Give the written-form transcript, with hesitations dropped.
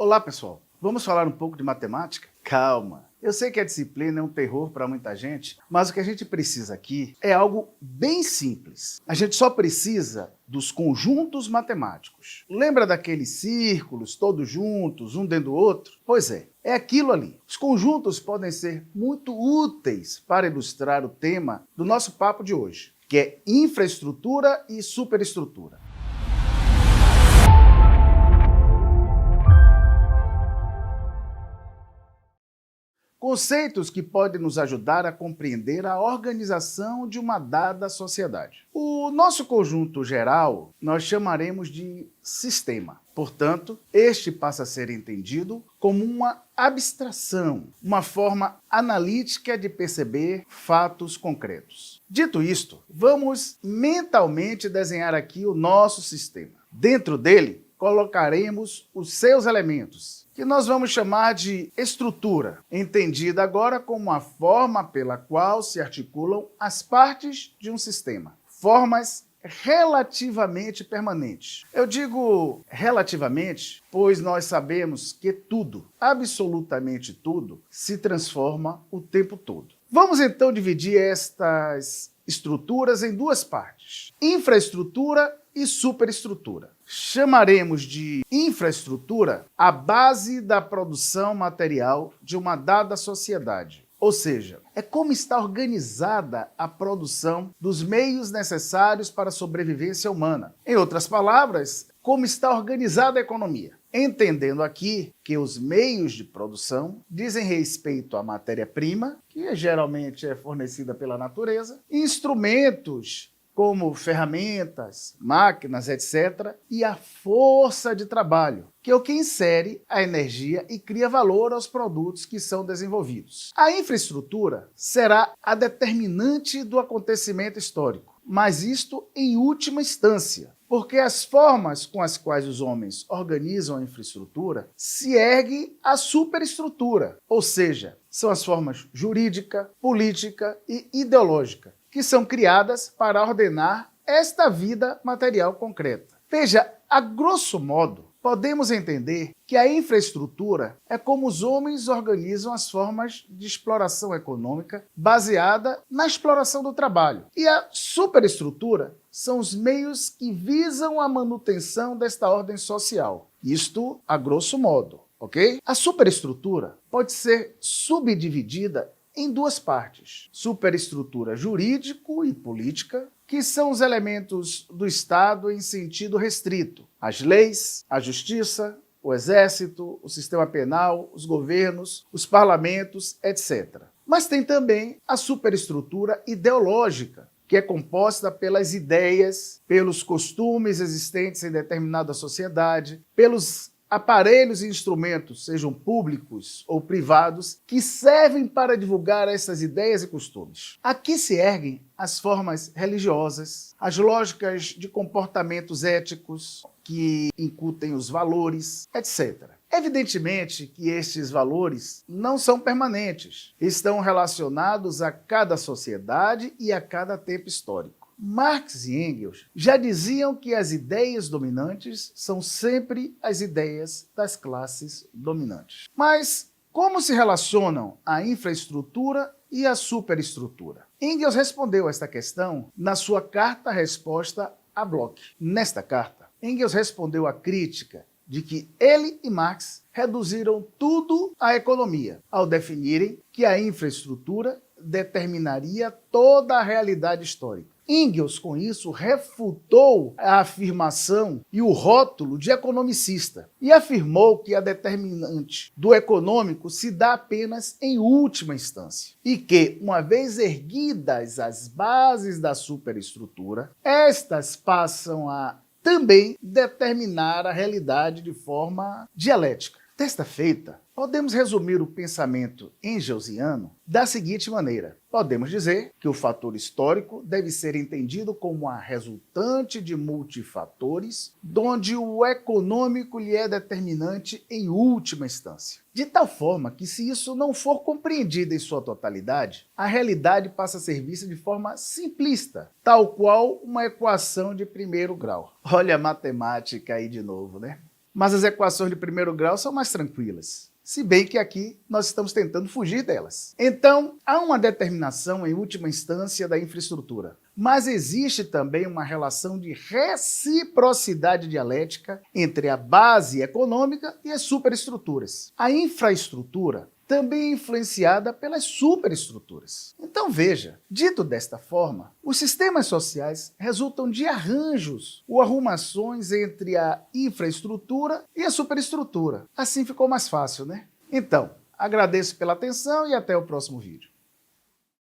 Olá, pessoal. Vamos falar um pouco de matemática? Calma. Eu sei que a disciplina é um terror para muita gente, mas o que a gente precisa aqui é algo bem simples. A gente só precisa dos conjuntos matemáticos. Lembra daqueles círculos todos juntos, um dentro do outro? Pois é aquilo ali. Os conjuntos podem ser muito úteis para ilustrar o tema do nosso papo de hoje, que é infraestrutura e superestrutura. Conceitos que podem nos ajudar a compreender a organização de uma dada sociedade. O nosso conjunto geral nós chamaremos de sistema. Portanto, este passa a ser entendido como uma abstração, uma forma analítica de perceber fatos concretos. Dito isto, vamos mentalmente desenhar aqui o nosso sistema. Dentro dele, colocaremos os seus elementos, que nós vamos chamar de estrutura, entendida agora como a forma pela qual se articulam as partes de um sistema. Formas relativamente permanentes. Eu digo relativamente, pois nós sabemos que tudo, absolutamente tudo, se transforma o tempo todo. Vamos então dividir estas estruturas em duas partes: infraestrutura e superestrutura. Chamaremos de infraestrutura a base da produção material de uma dada sociedade. Ou seja, é como está organizada a produção dos meios necessários para a sobrevivência humana. Em outras palavras, como está organizada a economia. Entendendo aqui que os meios de produção dizem respeito à matéria-prima, que geralmente é fornecida pela natureza, instrumentos como ferramentas, máquinas, etc., e a força de trabalho, que é o que insere a energia e cria valor aos produtos que são desenvolvidos. A infraestrutura será a determinante do acontecimento histórico, mas isto em última instância, porque as formas com as quais os homens organizam a infraestrutura se ergue a superestrutura, ou seja, são as formas jurídica, política e ideológica, que são criadas para ordenar esta vida material concreta. Veja, a grosso modo, podemos entender que a infraestrutura é como os homens organizam as formas de exploração econômica baseada na exploração do trabalho. E a superestrutura são os meios que visam a manutenção desta ordem social. Isto a grosso modo, ok? A superestrutura pode ser subdividida em duas partes: superestrutura jurídico e política, que são os elementos do Estado em sentido restrito: as leis, a justiça, o exército, o sistema penal, os governos, os parlamentos, etc. Mas tem também a superestrutura ideológica, que é composta pelas ideias, pelos costumes existentes em determinada sociedade, pelos aparelhos e instrumentos, sejam públicos ou privados, que servem para divulgar essas ideias e costumes. Aqui se erguem as formas religiosas, as lógicas de comportamentos éticos que incutem os valores, etc. Evidentemente que estes valores não são permanentes, estão relacionados a cada sociedade e a cada tempo histórico. Marx e Engels já diziam que as ideias dominantes são sempre as ideias das classes dominantes. Mas como se relacionam a infraestrutura e a superestrutura? Engels respondeu a esta questão na sua carta-resposta a Bloch. Nesta carta, Engels respondeu à crítica de que ele e Marx reduziram tudo à economia, ao definirem que a infraestrutura determinaria toda a realidade histórica. Engels, com isso, refutou a afirmação e o rótulo de economicista e afirmou que a determinante do econômico se dá apenas em última instância e que, uma vez erguidas as bases da superestrutura, estas passam a também determinar a realidade de forma dialética. Desta feita, podemos resumir o pensamento engelsiano da seguinte maneira: podemos dizer que o fator histórico deve ser entendido como a resultante de multifatores, onde o econômico lhe é determinante em última instância. De tal forma que, se isso não for compreendido em sua totalidade, a realidade passa a ser vista de forma simplista, tal qual uma equação de primeiro grau. Olha a matemática aí de novo, né? Mas as equações de primeiro grau são mais tranquilas, se bem que aqui nós estamos tentando fugir delas. Então, há uma determinação em última instância da infraestrutura, mas existe também uma relação de reciprocidade dialética entre a base econômica e as superestruturas. A infraestrutura também é influenciada pelas superestruturas. Então veja, dito desta forma, os sistemas sociais resultam de arranjos ou arrumações entre a infraestrutura e a superestrutura. Assim ficou mais fácil, né? Então, agradeço pela atenção e até o próximo vídeo.